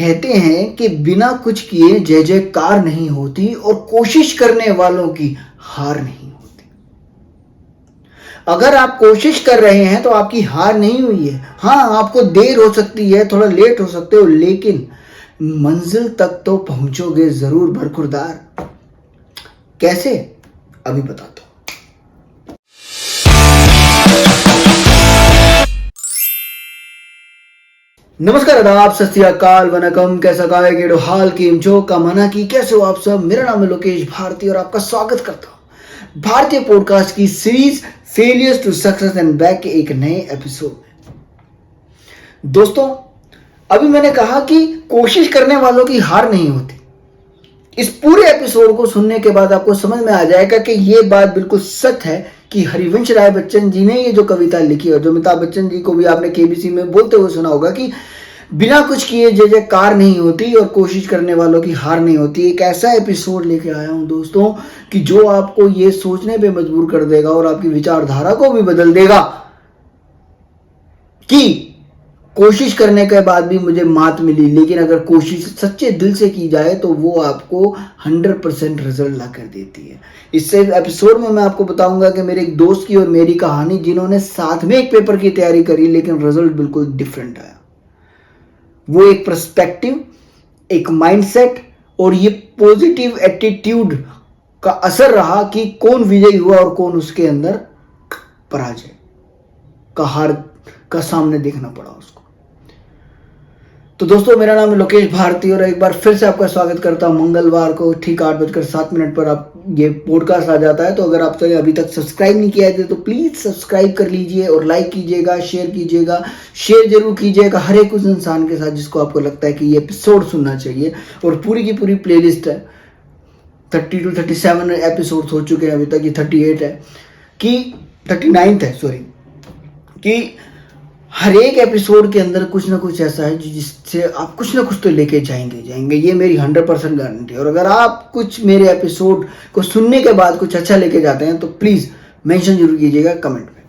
कहते हैं कि बिना कुछ किए जय जयकार नहीं होती और कोशिश करने वालों की हार नहीं होती। अगर आप कोशिश कर रहे हैं तो आपकी हार नहीं हुई है। हाँ, आपको देर हो सकती है, थोड़ा लेट हो सकते हो, लेकिन मंजिल तक तो पहुंचोगे जरूर बरखुरदार। कैसे? अभी बताता हूं। नमस्कार, आदाब, सत श्री अकाल, वनकम, कैसा गाय गेड़ो हाल कीम जो का मना की कैसे हो आप सब। मेरा नाम है लोकेश भारती और आपका स्वागत करता हूं भारतीय पॉडकास्ट की series failures to success and back के एक नए एपिसोड में। दोस्तों, अभी मैंने कहा कि कोशिश करने वालों की हार नहीं होती। इस पूरे एपिसोड को सुनने के बाद आपको समझ में आ जाएगा कि ये बात बिल्कुल सच है कि हरिवंश राय बच्चन जी ने ये जो कविता लिखी है, जो अमिताभ बच्चन जी को भी आपने केबीसी में बोलते हुए सुना होगा कि बिना कुछ किए जय जयकार नहीं होती और कोशिश करने वालों की हार नहीं होती। एक ऐसा एपिसोड लेके आया हूं दोस्तों कि जो आपको ये सोचने पे मजबूर कर देगा और आपकी विचारधारा को भी बदल देगा कि कोशिश करने के बाद भी मुझे मात मिली, लेकिन अगर कोशिश सच्चे दिल से की जाए तो वो आपको 100% रिजल्ट ला कर देती है। इससे एपिसोड में मैं आपको बताऊंगा कि मेरे एक दोस्त की और मेरी कहानी, जिन्होंने साथ में एक पेपर की तैयारी करी लेकिन रिजल्ट बिल्कुल डिफरेंट आया। वो एक पर्सपेक्टिव, एक माइंडसेट और ये पॉजिटिव एटीट्यूड का असर रहा कि कौन विजयी हुआ और कौन उसके अंदर पराजय का हार का सामने देखना पड़ा उसको। तो दोस्तों, मेरा नाम है लोकेश भारती और एक बार फिर से आपका स्वागत करता हूं। मंगलवार को ठीक 8:07 पर आप ये पॉडकास्ट आ जाता है। तो अगर आप चाहे अभी तक सब्सक्राइब नहीं किया है तो प्लीज सब्सक्राइब कर लीजिए और लाइक कीजिएगा, शेयर कीजिएगा। शेयर जरूर कीजिएगा हर एक उस इंसान के साथ जिसको आपको लगता है कि ये एपिसोड सुनना चाहिए। और पूरी की पूरी प्लेलिस्ट है, 30 to 37 एपिसोड हो चुके हैं अभी तक। ये 38 है कि 39 है, सॉरी, कि हर एक एपिसोड के अंदर कुछ ना कुछ ऐसा है जिससे आप कुछ ना कुछ तो लेके जाएंगे। ये मेरी 100% गारंटी है। और अगर आप कुछ मेरे एपिसोड को सुनने के बाद कुछ अच्छा लेके जाते हैं तो प्लीज मेंशन जरूर कीजिएगा कमेंट में।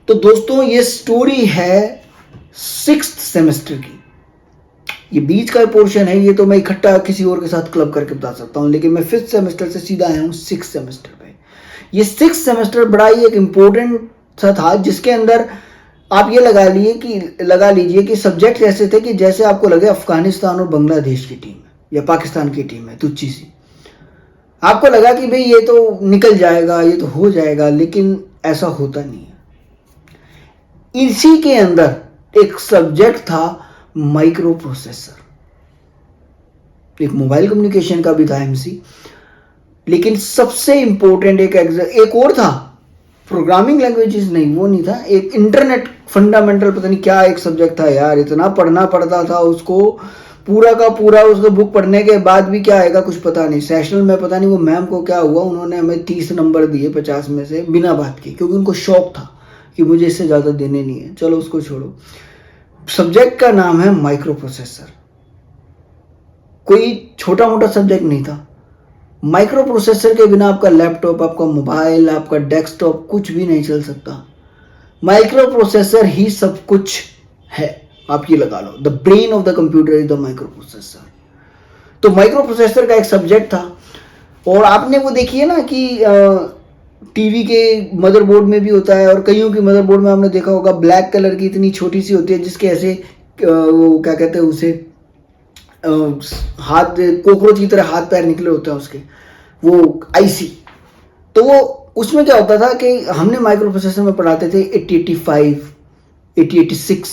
तो दोस्तों, ये स्टोरी है 6th सेमेस्टर की। ये बीच का पोर्शन है, ये तो मैं इकट्ठा किसी और के साथ क्लब करके बता सकता हूँ, लेकिन मैं 5th सेमेस्टर से सीधा आया हूँ 6th सेमेस्टर पे। ये 6th सेमेस्टर बड़ा ही एक इम्पोर्टेंट सा था, जिसके अंदर आप ये लगा लीजिए कि सब्जेक्ट ऐसे थे कि जैसे आपको लगे अफगानिस्तान और बांग्लादेश की टीम है या पाकिस्तान की टीम है, तुच्छी सी। आपको लगा कि भाई ये तो निकल जाएगा, ये तो हो जाएगा, लेकिन ऐसा होता नहीं है। इसी के अंदर एक सब्जेक्ट था माइक्रो प्रोसेसर। एक मोबाइल कम्युनिकेशन का भी था एमसी, लेकिन सबसे इंपॉर्टेंट एक और था, प्रोग्रामिंग लैंग्वेजेस नहीं, वो नहीं था, एक इंटरनेट फंडामेंटल पता नहीं क्या एक सब्जेक्ट था यार। इतना पढ़ना पड़ता था उसको, पूरा का पूरा। उसको बुक पढ़ने के बाद भी क्या आएगा कुछ पता नहीं। सेशनल में पता नहीं वो मैम को क्या हुआ, उन्होंने हमें 30 नंबर दिए 50 में से बिना बात के, क्योंकि उनको शौक था कि मुझे इससे ज़्यादा देने नहीं है। चलो उसको छोड़ो। सब्जेक्ट का नाम है माइक्रो प्रोसेसर। कोई छोटा मोटा सब्जेक्ट नहीं था। माइक्रो प्रोसेसर के बिना आपका लैपटॉप, आपका मोबाइल, आपका डेस्कटॉप कुछ भी नहीं चल सकता। माइक्रो प्रोसेसर ही सब कुछ है, आप ये लगा लो। The brain of the computer is the microprocessor. तो माइक्रो प्रोसेसर का एक सब्जेक्ट था। और आपने वो देखी है ना कि टीवी के मदरबोर्ड में भी होता है, और कईयों की मदरबोर्ड में आपने देखा होगा ब्लैक कलर की इतनी छोटी सी होती है, जिसके ऐसे वो क्या कहते हैं उसे, हाथ, कॉकरोच की तरह हाथ पैर निकले होते हैं उसके, वो आईसी। तो वो उसमें क्या होता था कि हमने माइक्रो प्रोसेसर में पढ़ाते थे 8085, 8086,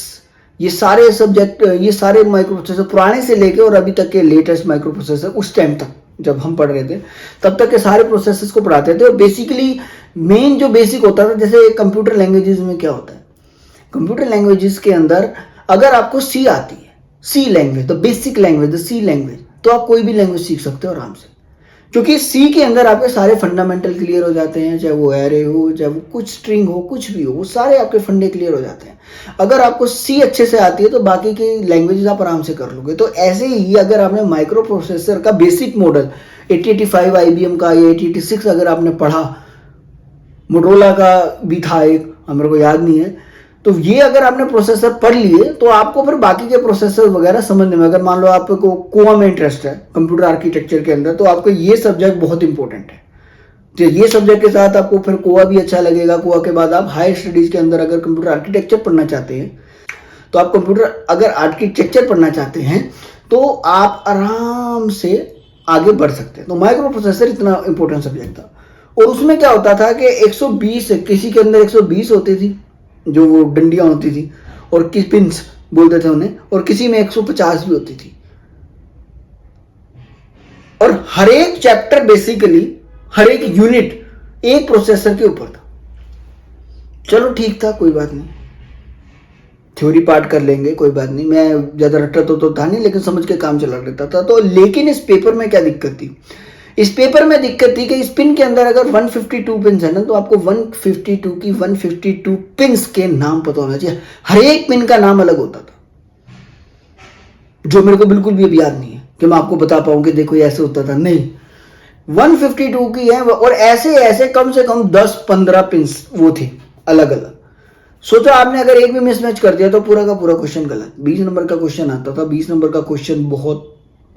ये सारे सब्जेक्ट, ये सारे माइक्रो प्रोसेसर पुराने से लेके और अभी तक के लेटेस्ट माइक्रो प्रोसेसर, उस टाइम तक जब हम पढ़ रहे थे तब तक के सारे प्रोसेसर्स को पढ़ाते थे। और बेसिकली मेन जो बेसिक होता था, जैसे कंप्यूटर लैंग्वेजेस में क्या होता है, कंप्यूटर लैंग्वेजेस के अंदर अगर आपको सी आती है, C language, the basic language, the C language, तो आप कोई भी लैंग्वेज सीख सकते हो आराम से, क्योंकि सी के अंदर आपके सारे फंडामेंटल क्लियर हो जाते हैं। चाहे वो एरे हो, चाहे वो कुछ स्ट्रिंग हो, कुछ भी हो, वो सारे आपके फंडे क्लियर हो जाते हैं। अगर आपको सी अच्छे से आती है तो बाकी के लैंग्वेजेस आप आराम से कर लोगे। तो ऐसे ही अगर आपने माइक्रो प्रोसेसर का बेसिक मॉडल 8085 IBM का या 8086 अगर आपने पढ़ा, मोटोरोला का भी था एक, मेरे को याद नहीं है, तो ये अगर आपने प्रोसेसर पढ़ लिए तो आपको फिर बाकी के प्रोसेसर वगैरह समझने में, अगर मान लो आपको कोआ में इंटरेस्ट है कंप्यूटर आर्किटेक्चर के अंदर, तो आपको ये सब्जेक्ट बहुत इंपॉर्टेंट है। तो ये सब्जेक्ट के साथ आपको फिर कोआ भी अच्छा लगेगा। कोआ के बाद आप हायर स्टडीज के अंदर अगर कंप्यूटर आर्किटेक्चर पढ़ना चाहते हैं, तो आप कंप्यूटर अगर आर्किटेक्चर पढ़ना चाहते हैं तो आप आराम से आगे बढ़ सकते हैं। तो माइक्रो प्रोसेसर इतना इंपॉर्टेंट सब्जेक्ट था। और उसमें क्या होता था कि 120 किसी के अंदर 120 होती थी जो वो डंडियां होती थी, और किस पिंस बोलते थे उन्हें, और किसी में 150 भी होती थी। और हर एक चैप्टर बेसिकली हर एक यूनिट एक प्रोसेसर के ऊपर था। चलो ठीक था, कोई बात नहीं, थ्योरी पार्ट कर लेंगे, कोई बात नहीं। मैं ज्यादा रट्टा तो था नहीं, लेकिन समझ के काम चला लेता था। तो लेकिन इस पेपर में क्या दिक्कत थी, इस पेपर में दिक्कत थी कि इस पिन के अंदर अगर 152 पिन है ना, तो आपको 152 की 152 पिन्स के नाम पता होना चाहिए। हर एक पिन का नाम अलग होता था, जो मेरे को बिल्कुल भी अब याद नहीं है कि मैं आपको बता पाऊं कि देखो ये ऐसे होता था, नहीं। 152 की है, और ऐसे ऐसे कम से कम 10-15 पिन्स वो थी अलग अलग। सोचो आपने अगर एक भी मिसमैच कर दिया तो पूरा का पूरा क्वेश्चन गलत। 20 नंबर का क्वेश्चन आता था। 20 नंबर का क्वेश्चन बहुत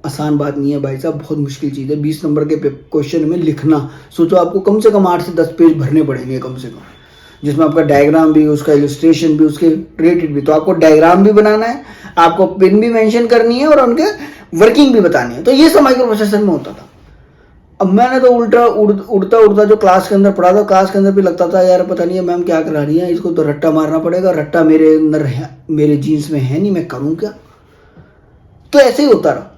आसान बात नहीं है भाई साहब, बहुत मुश्किल चीज़ है 20 नंबर के क्वेश्चन में लिखना। सोचो आपको कम से कम 8 से 10 पेज भरने पड़ेंगे कम से कम, जिसमें आपका डायग्राम भी, उसका इलस्ट्रेशन भी, उसके रिलेटेड भी। तो आपको डायग्राम भी बनाना है, आपको पिन भी मेंशन करनी है, और उनके वर्किंग भी बतानी है। तो ये सब माइक्रो प्रोसेसर में होता था। अब मैंने तो उड़ता उड़ता जो क्लास के अंदर पढ़ा था, क्लास के अंदर भी लगता था यार पता नहीं है मैम क्या करा रही है, इसको तो रट्टा मारना पड़ेगा, रट्टा मेरे अंदर है, मेरे जीन्स में है नहीं, मैं करूं क्या। तो ऐसे ही होता रहा।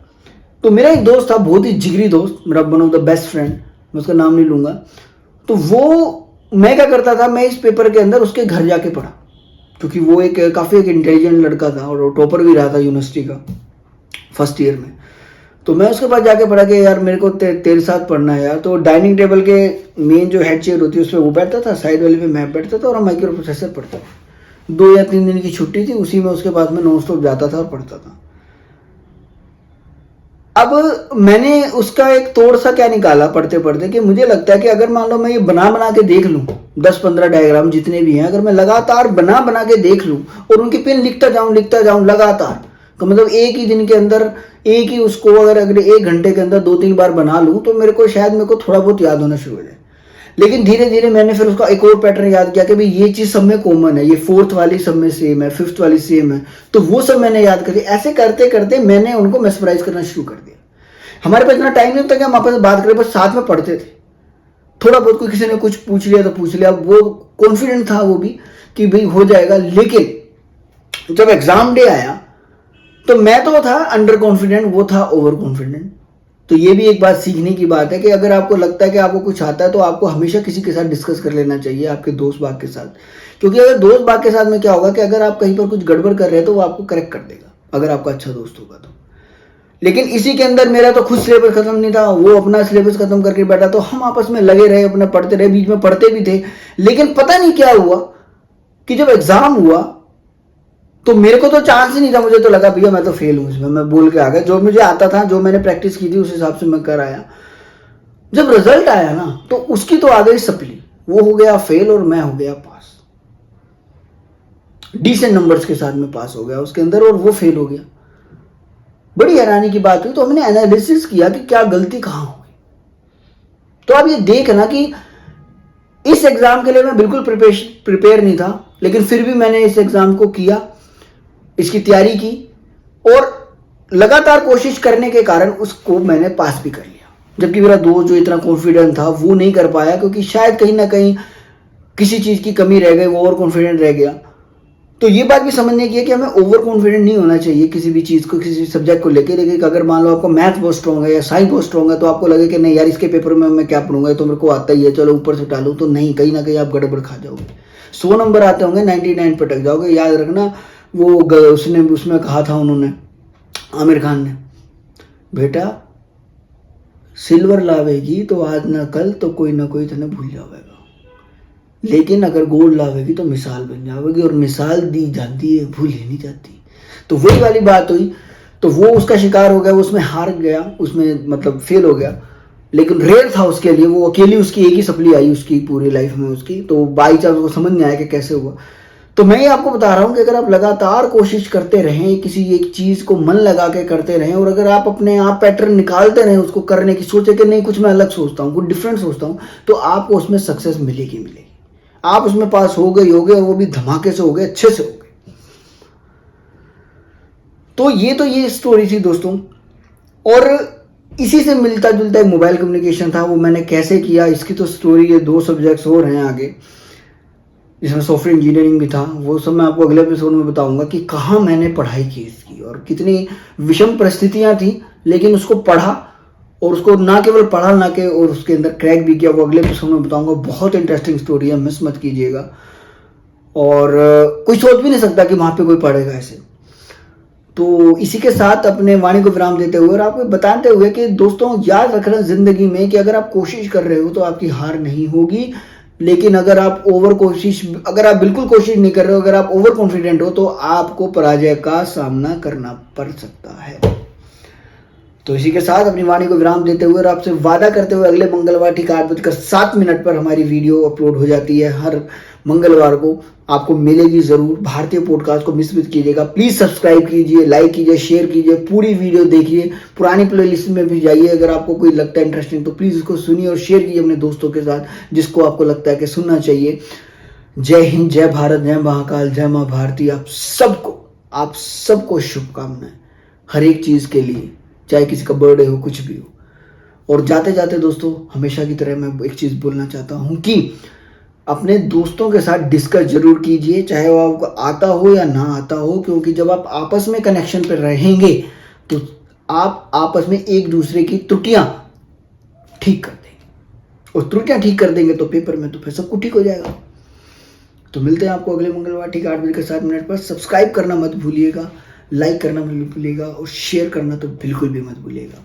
तो मेरा एक दोस्त था, बहुत ही जिगरी दोस्त, मेरा one of the best friend, मैं उसका नाम नहीं लूंगा। तो वो, मैं क्या करता था, मैं इस पेपर के अंदर उसके घर जाके पढ़ा, क्योंकि वो काफ़ी एक इंटेलिजेंट लड़का था और टॉपर भी रहा था यूनिवर्सिटी का फर्स्ट ईयर में। तो मैं उसके पास जाके पढ़ा कि यार मेरे को तेरे साथ पढ़ना है यार। तो डाइनिंग टेबल के मेन जो हेड चेयर होती है उस पर वो बैठता था, साइड वाले पे मैं बैठता था, और हम माइक्रो प्रोसेसर पढ़ता था। 2 या 3 दिन की छुट्टी थी, उसी में उसके पास में नॉन स्टॉप जाता था और पढ़ता था। अब मैंने उसका एक तोड़ सा क्या निकाला पढ़ते पढ़ते, कि मुझे लगता है कि अगर मान लो मैं ये बना बना के देख लूँ 10-15 डायग्राम जितने भी हैं, अगर मैं लगातार बना बना के देख लूँ और उनकी पिन लिखता जाऊँ लगातार, तो मतलब एक ही दिन के अंदर एक ही उसको अगर 1 घंटे के अंदर 2-3 बार बना लूँ, तो मेरे को थोड़ा बहुत याद होना शुरू हो जाए। लेकिन धीरे धीरे मैंने फिर उसका एक और पैटर्न याद किया कि भाई ये चीज़ सब में कॉमन है, ये 4th वाली सब में सेम है, 5th वाली सेम है, तो वो सब मैंने याद कर दिया। ऐसे करते करते मैंने उनको मेस्मराइज करना शुरू कर दिया। हमारे पास इतना टाइम नहीं होता कि हम आपस में बात करें, बस साथ में पढ़ते थे। थोड़ा बहुत कोई किसी ने कुछ पूछ लिया तो पूछ लिया, वो कॉन्फिडेंट था वो भी कि भाई हो जाएगा। लेकिन जब एग्जाम डे आया तो मैं तो था अंडर कॉन्फिडेंट, वो था ओवर कॉन्फिडेंट। तो ये भी एक बात सीखने की बात है कि अगर आपको लगता है कि आपको कुछ आता है तो आपको हमेशा किसी के साथ डिस्कस कर लेना चाहिए, आपके दोस्त बाग के साथ। क्योंकि अगर दोस्त बाग के साथ में क्या होगा कि अगर आप कहीं पर कुछ गड़बड़ कर रहे हैं तो वो आपको करेक्ट कर देगा, अगर आपका अच्छा दोस्त होगा तो। लेकिन इसी के अंदर मेरा तो खुद सिलेबस खत्म नहीं था, वो अपना सिलेबस खत्म करके बैठा, तो हम आपस में लगे रहे, अपने पढ़ते रहे, बीच में पढ़ते भी थे। लेकिन पता नहीं क्या हुआ कि जब एग्जाम हुआ तो मेरे को तो चांस ही नहीं था। मुझे तो लगा भैया मैं तो फेल हूं इसमें, मैं बोल के आ गया। जो मुझे आता था, जो मैंने प्रैक्टिस की थी, उस हिसाब से मैं कर आया। जब रिजल्ट आया ना तो उसकी तो आ गई सप्ली, वो हो गया फेल और मैं हो गया पास। डिसेंट नंबर्स के साथ में पास हो गया उसके अंदर, और वो फेल हो गया। बड़ी हैरानी की बात हुई। तो हमने एनालिसिस किया कि क्या गलती कहां हो गई। तो अब ये देखना कि इस एग्जाम के लिए मैं बिल्कुल प्रिपेयर नहीं था, लेकिन फिर भी मैंने इस एग्जाम को किया, इसकी तैयारी की, और लगातार कोशिश करने के कारण उसको मैंने पास भी कर लिया। जबकि मेरा दोस्त जो इतना कॉन्फिडेंट था वो नहीं कर पाया, क्योंकि शायद कहीं ना कहीं किसी चीज़ की कमी रह गई, वो ओवर कॉन्फिडेंट रह गया। तो ये बात भी समझने की है कि हमें ओवर कॉन्फिडेंट नहीं होना चाहिए किसी भी चीज़ को, किसी सब्जेक्ट को लेकर। लेकिन अगर मान लो आपको मैथ बहुत स्ट्रॉन्ग है या साइंस बहुत स्ट्रॉन्ग है, तो आपको लगे कि नहीं यार इसके पेपर में मैं क्या पढ़ूंगा, तो मेरे को आता ही है, चलो ऊपर से डालूं, तो नहीं, कहीं ना कहीं आप गड़बड़ खा जाओगे। 100 नंबर आते होंगे, 99 पर अटक जाओगे। याद रखना, वो उसने उसमें कहा था उन्होंने, आमिर खान ने, बेटा सिल्वर लावेगी तो आज ना कल तो कोई ना कोई तने भूल जाएगा, लेकिन अगर गोल्ड लावेगी तो मिसाल बन जाएगी, और मिसाल दी जाती है, भूल ही नहीं जाती। तो वही वाली बात हुई। तो वो उसका शिकार हो गया, वो उसमें हार गया, उसमें मतलब फेल हो गया। लेकिन रेयर था उसके लिए, वो अकेली उसकी एक ही सप्ली आई उसकी पूरी लाइफ में उसकी। तो बाई चांस उसको समझ नहीं आया कि कैसे हुआ। तो मैं ये आपको बता रहा हूँ कि अगर आप लगातार कोशिश करते रहें, किसी एक चीज़ को मन लगा के करते रहें, और अगर आप अपने आप पैटर्न निकालते रहें उसको करने की, सोचे कि नहीं कुछ मैं अलग सोचता हूँ, कुछ डिफरेंट सोचता हूँ, तो आपको उसमें सक्सेस मिलेगी मिलेगी। आप उसमें पास हो गए और वो भी धमाके से हो गए, अच्छे से हो गए। तो ये स्टोरी थी दोस्तों। और इसी से मिलता जुलता एक मोबाइल कम्युनिकेशन था, वो मैंने कैसे किया इसकी तो स्टोरी है, 2 सब्जेक्ट्स और हैं आगे जिसमें सॉफ्टवेयर इंजीनियरिंग भी था, वो सब मैं आपको अगले एपिसोड में बताऊंगा कि कहाँ मैंने पढ़ाई की इसकी और कितनी विषम परिस्थितियां थी, लेकिन उसको पढ़ा और उसको ना केवल पढ़ा ना के और उसके अंदर क्रैक भी किया। वो अगले एपिसोड में बताऊंगा। बहुत इंटरेस्टिंग स्टोरी है, मिस मत कीजिएगा। और कोई सोच भी नहीं सकता कि वहाँ पे कोई पढ़ेगा ऐसे। तो इसी के साथ अपने वाणी को विराम देते हुए और आपको बताते हुए कि दोस्तों याद रखना जिंदगी में कि अगर आप कोशिश कर रहे हो तो आपकी हार नहीं होगी, लेकिन अगर आप बिल्कुल कोशिश नहीं कर रहे हो, अगर आप ओवर कॉन्फिडेंट हो, तो आपको पराजय का सामना करना पड़ सकता है। तो इसी के साथ अपनी वाणी को विराम देते हुए और आपसे वादा करते हुए अगले मंगलवार ठीक 8:07 पर हमारी वीडियो अपलोड हो जाती है। हर मंगलवार को आपको मिलेगी जरूर। भारतीय पॉडकास्ट को मिस मत कीजिएगा। प्लीज सब्सक्राइब कीजिए, लाइक कीजिए, शेयर कीजिए, पूरी वीडियो देखिए, पुरानी प्लेलिस्ट में भी जाइए। अगर आपको कोई लगता है इंटरेस्टिंग तो प्लीज उसको सुनिए और शेयर कीजिए अपने दोस्तों के साथ जिसको आपको लगता है कि सुनना चाहिए। जय हिंद, जय भारत, जय महाकाल, जय माँ भारती। आप सबको शुभकामनाएं हर एक चीज के लिए, चाहे किसी का बर्थडे हो, कुछ भी हो। और जाते जाते दोस्तों हमेशा की तरह मैं एक चीज बोलना चाहता हूं कि अपने दोस्तों के साथ डिस्कस जरूर कीजिए, चाहे वो आपको आता हो या ना आता हो, क्योंकि जब आप आपस में कनेक्शन पर रहेंगे तो आप आपस में एक दूसरे की त्रुटियां ठीक कर देंगे, और त्रुटियां ठीक कर देंगे तो पेपर में तो फिर सब कुछ ठीक हो जाएगा। तो मिलते हैं आपको अगले मंगलवार ठीक 8:07 पर। सब्सक्राइब करना मत भूलिएगा, लाइक करना मत भूलिएगा और शेयर करना तो बिल्कुल भी मत भूलिएगा।